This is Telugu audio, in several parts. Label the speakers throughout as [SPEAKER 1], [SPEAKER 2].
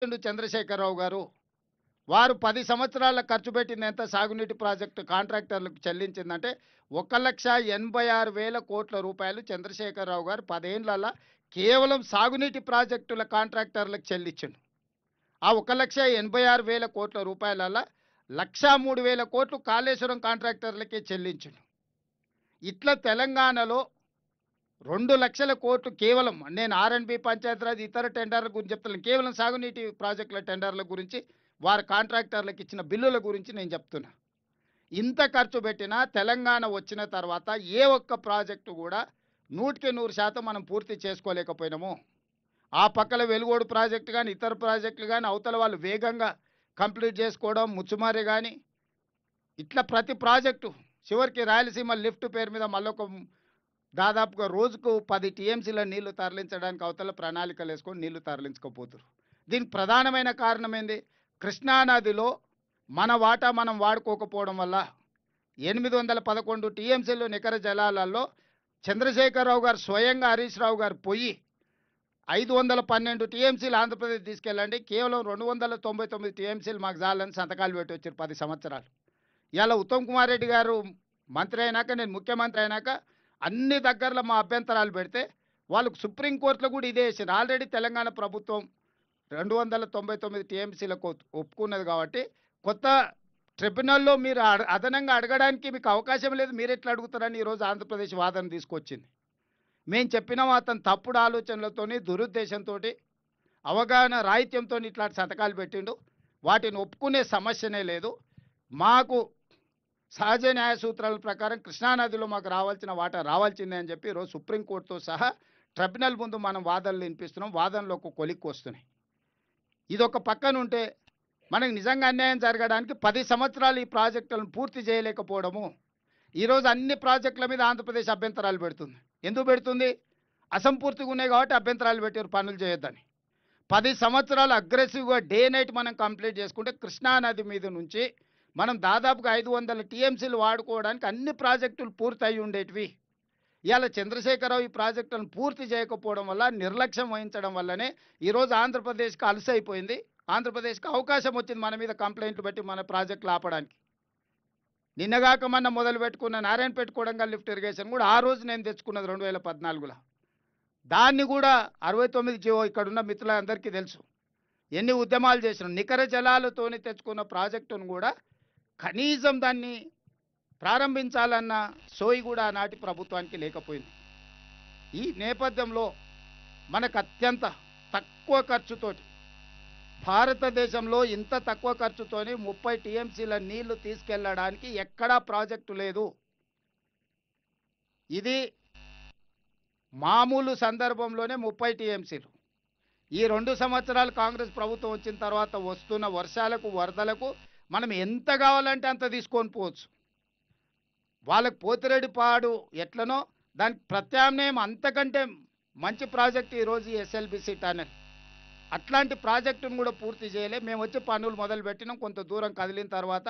[SPEAKER 1] చంద్రశేఖరరావు గారు వారు 10 సంవత్సరాల ఖర్చు పెట్టింది ఎంత సాగునీటి ప్రాజెక్టు కాంట్రాక్టర్లకు చెల్లించిందంటే 1,86,000 కోట్ల రూపాయలు చంద్రశేఖరరావు గారు 10 ఏండ్లలో కేవలం సాగునీటి ప్రాజెక్టుల కాంట్రాక్టర్లకు చెల్లించిండు. ఆ 1,86,000 కోట్ల రూపాయలలో 1,03,000 కోట్లు కాళేశ్వరం కాంట్రాక్టర్లకే చెల్లించిండు. ఇట్లా తెలంగాణలో 2,00,000 కోట్లు కేవలం నేను ఆర్ఎండ్బి పంచాయతీరాజ్ ఇతర టెండర్ల గురించి చెప్తున్నాను. కేవలం సాగునీటి ప్రాజెక్టుల టెండర్ల గురించి వారి కాంట్రాక్టర్లకు ఇచ్చిన బిల్లుల గురించి నేను చెప్తున్నా. ఇంత ఖర్చు పెట్టినా తెలంగాణ వచ్చిన తర్వాత ఏ ఒక్క ప్రాజెక్టు కూడా 100% మనం పూర్తి చేసుకోలేకపోయినాము. ఆ పక్కల వెలుగోడు ప్రాజెక్టు కానీ ఇతర ప్రాజెక్టులు కానీ అవతల వాళ్ళు వేగంగా కంప్లీట్ చేసుకోవడం ముచ్చుమారి కానీ ఇట్లా ప్రతి ప్రాజెక్టు చివరికి రాయలసీమ లిఫ్ట్ పేరు మీద మళ్ళొక దాదాపుగా రోజుకు 10 టీఎంసీల నీళ్లు తరలించడానికి అవతల ప్రణాళికలు వేసుకొని నీళ్లు తరలించకపోతున్నారు. దీనికి ప్రధానమైన కారణం ఏంది? కృష్ణానదిలో మన వాటా మనం వాడుకోకపోవడం వల్ల 811 టీఎంసీలు నికర జలాలలో చంద్రశేఖరరావు గారు స్వయంగా హరీష్ రావు గారు పోయి 512 టీఎంసీలు ఆంధ్రప్రదేశ్ తీసుకెళ్ళండి, కేవలం 299 టీఎంసీలు మాకు చాలని సంతకాలు పెట్టి వచ్చారు 10 సంవత్సరాలు. ఇలా ఉత్తమ్ కుమార్ రెడ్డి గారు మంత్రి అయినాక నేను ముఖ్యమంత్రి అయినాక అన్ని దగ్గరలో మా అభ్యంతరాలు పెడితే వాళ్ళకు సుప్రీంకోర్టులో కూడా ఇదే వేసారు. ఆల్రెడీ తెలంగాణ ప్రభుత్వం 299 టీఎంసీలకు ఒప్పుకున్నది కాబట్టి కొత్త ట్రిబ్యునల్లో మీరు అదనంగా అడగడానికి మీకు అవకాశం లేదు, మీరు ఎట్లా అడుగుతారని ఈరోజు ఆంధ్రప్రదేశ్ వాదన తీసుకొచ్చింది. మేము చెప్పినాం అతను తప్పుడు ఆలోచనలతోని దురుద్దేశంతో అవగాహన రాహిత్యంతో ఇట్లాంటి సంతకాలు పెట్టిండు. వాటిని ఒప్పుకునే సమస్యనే లేదు. మాకు సహజ న్యాయ సూత్రాల ప్రకారం కృష్ణానదిలో మాకు రావాల్సిన వాటా రావాల్సిందే అని చెప్పి ఈరోజు సుప్రీంకోర్టుతో సహా ట్రిబ్యునల్ ముందు మనం వాదనలు వినిపిస్తున్నాం. వాదనలు ఒక కొలిక్కి వస్తున్నాయి. ఇది ఒక పక్కన ఉంటే మనకు నిజంగా అన్యాయం జరగడానికి 10 సంవత్సరాలు ఈ ప్రాజెక్టులను పూర్తి చేయలేకపోవడము. ఈరోజు అన్ని ప్రాజెక్టుల మీద ఆంధ్రప్రదేశ్ అభ్యంతరాలు పెడుతుంది. ఎందుకు పెడుతుంది? అసంపూర్తిగా ఉన్నాయి కాబట్టి అభ్యంతరాలు పెట్టారు పనులు చేయొద్దని. 10 సంవత్సరాలు అగ్రెసివ్గా డే నైట్ మనం కంప్లీట్ చేసుకుంటే కృష్ణానది మీద నుంచి మనం దాదాపుగా 500 టీఎంసీలు వాడుకోవడానికి అన్ని ప్రాజెక్టులు పూర్తి అయి ఉండేటివి. ఇవాళ చంద్రశేఖరరావు ఈ ప్రాజెక్టులను పూర్తి చేయకపోవడం వల్ల నిర్లక్ష్యం వహించడం వల్లనే ఈరోజు ఆంధ్రప్రదేశ్కి అలసైపోయింది. ఆంధ్రప్రదేశ్కి అవకాశం వచ్చింది మన మీద కంప్లైంట్లు పెట్టి మన ప్రాజెక్టులు ఆపడానికి. నిన్నగాక మొన్న మొదలు పెట్టుకున్న నారాయణపేట కొడంగల్ లిఫ్ట్ ఇరిగేషన్ కూడా ఆ రోజు నేను తెచ్చుకున్నది 2014లో. దాన్ని కూడా 69 జీవో ఇక్కడున్న మిత్రులందరికీ తెలుసు. ఎన్ని ఉద్యమాలు చేసినాం. నికర జలాలతోని తెచ్చుకున్న ప్రాజెక్టును కూడా కనీసం దాన్ని ప్రారంభించాలన్న సోయి కూడా ఆనాటి ప్రభుత్వానికి లేకపోయింది. ఈ నేపథ్యంలో మనకు అత్యంత తక్కువ ఖర్చుతోటి భారతదేశంలో ఇంత తక్కువ ఖర్చుతోని 30 టీఎంసీల నీళ్లు తీసుకెళ్లడానికి ఎక్కడా ప్రాజెక్టు లేదు. ఇది మామూలు సందర్భంలోనే 30 టీఎంసీలు. ఈ 2 సంవత్సరాలు కాంగ్రెస్ ప్రభుత్వం వచ్చిన తర్వాత వస్తున్న వర్షాలకు వరదలకు మనం ఎంత కావాలంటే అంత తీసుకొని పోవచ్చు. వాళ్ళకు పోతిరెడ్డిపాడు ఎట్లనో దానికి ప్రత్యామ్నాయం అంతకంటే మంచి ప్రాజెక్టు ఈరోజు ఎస్ఎల్బిసి టనల్. అట్లాంటి ప్రాజెక్టును కూడా పూర్తి చేయలే. మేము వచ్చి పనులు మొదలు పెట్టినాం. కొంత దూరం కదిలిన తర్వాత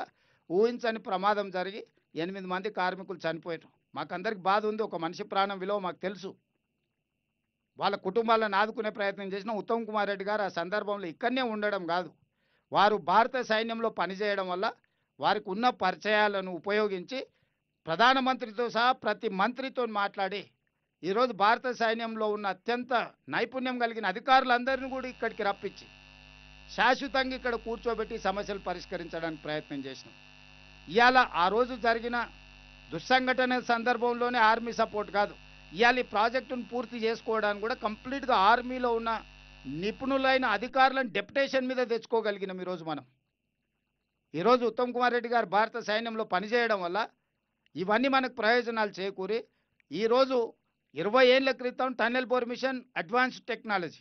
[SPEAKER 1] ఊహించని ప్రమాదం జరిగి 8 మంది కార్మికులు చనిపోయారు. మాకందరికి బాధ ఉంది. ఒక మనిషి ప్రాణం విలువ మాకు తెలుసు. వాళ్ళ కుటుంబాలను ఆదుకునే ప్రయత్నం చేసిన ఉత్తమ్ కుమార్ రెడ్డి గారు ఆ సందర్భంలో ఇక్కడనే ఉండడం కాదు, వారు భారత సైన్యంలో పనిచేయడం వల్ల వారికి ఉన్న పరిచయాలను ఉపయోగించి ప్రధానమంత్రితో సహా ప్రతి మంత్రితో మాట్లాడి ఈరోజు భారత సైన్యంలో ఉన్న అత్యంత నైపుణ్యం కలిగిన అధికారులందరినీ కూడా ఇక్కడికి రప్పించి శాశ్వతంగా ఇక్కడ కూర్చోబెట్టి సమస్యలు పరిష్కరించడానికి ప్రయత్నం చేసినాం. ఇవాళ ఆ రోజు జరిగిన దుస్సంఘటన సందర్భంలోనే ఆర్మీ సపోర్ట్ కాదు, ఇవాళ ఈ ప్రాజెక్టును పూర్తి చేసుకోవడానికి కూడా కంప్లీట్గా ఆర్మీలో ఉన్న నిపుణులైన అధికారులను డెప్యుటేషన్ మీద తెచ్చుకోగలిగినాం. ఈరోజు ఉత్తమ్ కుమార్ రెడ్డి గారు భారత సైన్యంలో పనిచేయడం వల్ల ఇవన్నీ మనకు ప్రయోజనాలు చేకూరి ఈరోజు 20 ఏళ్ల క్రితం tunnel bore machine advanced technology,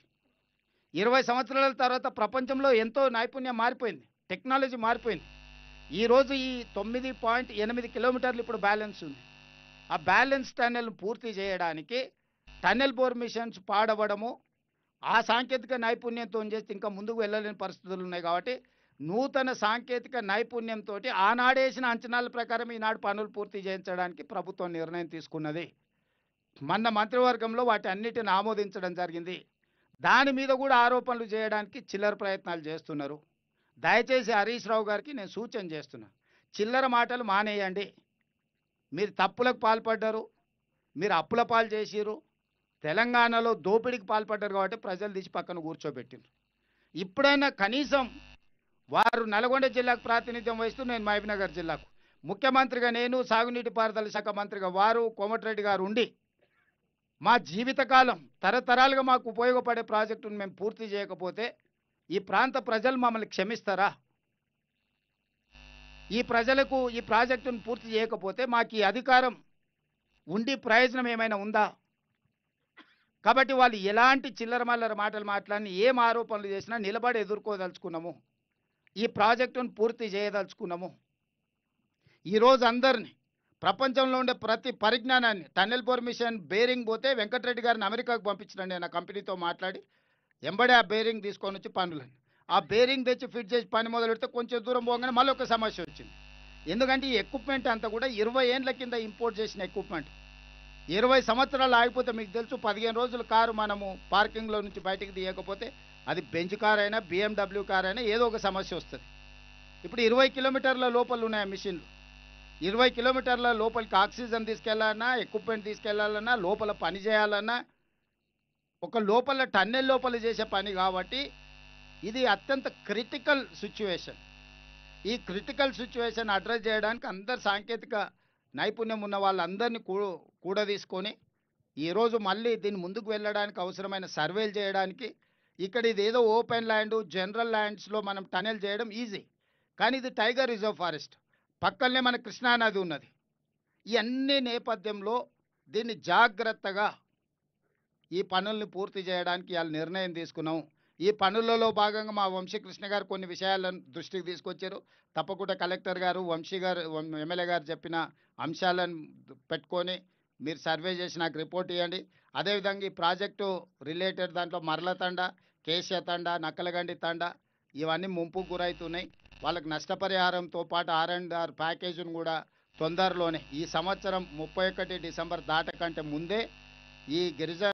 [SPEAKER 1] 20 సంవత్సరాల తర్వాత ప్రపంచంలో ఎంతో నైపుణ్యం మారిపోయింది, టెక్నాలజీ మారిపోయింది. ఈరోజు ఈ 9.8 కిలోమీటర్లు ఇప్పుడు బ్యాలెన్స్ ఉంది. ఆ బ్యాలెన్స్ టన్నెల్ పూర్తి చేయడానికి టన్నెల్ బోర్ మిషన్స్ పాడవడము, ఆ సాంకేతిక నైపుణ్యంతో చేస్తే ఇంకా ముందుకు వెళ్ళలేని పరిస్థితులు ఉన్నాయి. కాబట్టి నూతన సాంకేతిక నైపుణ్యంతో ఆనాడేసిన అంచనాల ప్రకారం ఈనాడు పనులు పూర్తి చేయించడానికి ప్రభుత్వం నిర్ణయం తీసుకున్నది. మన మంత్రివర్గంలో వాటి అన్నిటిని ఆమోదించడం జరిగింది. దాని మీద కూడా ఆరోపణలు చేయడానికి చిల్లర ప్రయత్నాలు చేస్తున్నారు. దయచేసి హరీష్ రావు గారికి నేను సూచన చేస్తున్నా, చిల్లర మాటలు మానేయండి. మీరు తప్పులకు పాల్పడ్డారు, మీరు అప్పుల పాలు చేసిర్రు, తెలంగాణలో దోపిడీకి పాల్పడ్డారు కాబట్టి ప్రజలు తీసి పక్కన కూర్చోబెట్టిండ్రు. ఇప్పుడైనా కనీసం వారు నల్గొండ జిల్లాకు ప్రాతినిధ్యం వహిస్తూ నేను మహబూబ్నగర్ జిల్లాకు ముఖ్యమంత్రిగా నేను, సాగునీటి పారుదల శాఖ మంత్రిగా వారు, కోమటిరెడ్డి గారు ఉండి మా జీవితకాలం తరతరాలుగా మాకు ఉపయోగపడే ప్రాజెక్టును మేము పూర్తి చేయకపోతే ఈ ప్రాంత ప్రజలు మమ్మల్ని క్షమిస్తారా? ఈ ప్రజలకు ఈ ప్రాజెక్టును పూర్తి చేయకపోతే మాకు ఈ అధికారం ఉండి ప్రయోజనం ఏమైనా ఉందా? కాబట్టి వాళ్ళు ఎలాంటి చిల్లర మల్లర మాటలు మాట్లాడిన, ఏం ఆరోపణలు చేసినా నిలబడి ఎదుర్కోదలుచుకున్నాము. ఈ ప్రాజెక్టును పూర్తి చేయదలుచుకున్నాము. ఈరోజు అందరినీ ప్రపంచంలో ఉండే ప్రతి పరిజ్ఞానాన్ని, టన్నెల్ పర్మిషన్ బేరింగ్ పోతే వెంకటరెడ్డి గారిని అమెరికాకు పంపించినండి నేను ఆ కంపెనీతో మాట్లాడి. ఎంబడే ఆ బేరింగ్ తీసుకొని వచ్చి పనులని ఆ బేరింగ్ తెచ్చి ఫిట్ చేసి పని మొదలు పెడితే కొంచెం దూరం పోగానే మళ్ళీ ఒక సమస్య వచ్చింది. ఎందుకంటే ఈ ఎక్విప్మెంట్ అంతా కూడా 20 ఏండ్ల కింద ఇంపోర్ట్ చేసిన ఎక్విప్మెంట్. 20 సంవత్సరాలు ఆగిపోతే మీకు తెలుసు, 15 రోజుల కారు మనము పార్కింగ్లో నుంచి బయటికి తీయకపోతే అది బెంచ్ కార్ అయినా BMW కార్ అయినా ఏదో ఒక సమస్య వస్తుంది. ఇప్పుడు 20 కిలోమీటర్ల లోపల ఉన్నాయి మిషన్లు. 20 కిలోమీటర్ల లోపలికి ఆక్సిజన్ తీసుకెళ్లాలన్నా, ఎక్విప్మెంట్ తీసుకెళ్లాలన్నా, లోపల పని చేయాలన్నా, ఒక లోపల టన్నెల్ లోపల చేసే పని కాబట్టి ఇది అత్యంత క్రిటికల్ సిచ్యువేషన్. ఈ క్రిటికల్ సిచ్యువేషన్ అడ్రస్ చేయడానికి అందరు సాంకేతిక నైపుణ్యం ఉన్న వాళ్ళందరినీ కూడదీసుకొని ఈరోజు మళ్ళీ దీన్ని ముందుకు వెళ్ళడానికి అవసరమైన సర్వేలు చేయడానికి, ఇక్కడ ఇది ఏదో ఓపెన్ ల్యాండ్ జనరల్ ల్యాండ్స్లో మనం టనెల్ చేయడం ఈజీ, కానీ ఇది టైగర్ రిజర్వ్ ఫారెస్ట్, పక్కనే మన కృష్ణానది ఉన్నది. ఈ అన్ని నేపథ్యంలో దీన్ని జాగ్రత్తగా ఈ పనుల్ని పూర్తి చేయడానికి ఇవాళ నిర్ణయం తీసుకున్నాం. ఈ పనులలో భాగంగా మా వంశీకృష్ణ గారు కొన్ని విషయాలను దృష్టికి తీసుకొచ్చారు. తప్పకుండా కలెక్టర్ గారు, వంశీ గారు, ఎమ్మెల్యే గారు చెప్పిన అంశాలను పెట్టుకొని మీరు సర్వే చేసి నాకు రిపోర్ట్ ఇవ్వండి. అదేవిధంగా ఈ ప్రాజెక్టు రిలేటెడ్ దాంట్లో మరల తండ, కేశ తండ, నక్కలగండి తండ ఇవన్నీ ముంపుకు గురవుతున్నాయి. వాళ్ళకి నష్టపరిహారంతో పాటు R&R ప్యాకేజీని కూడా తొందరలోనే ఈ సంవత్సరం 31 డిసెంబర్ దాటకంటే ముందే ఈ గిరిజన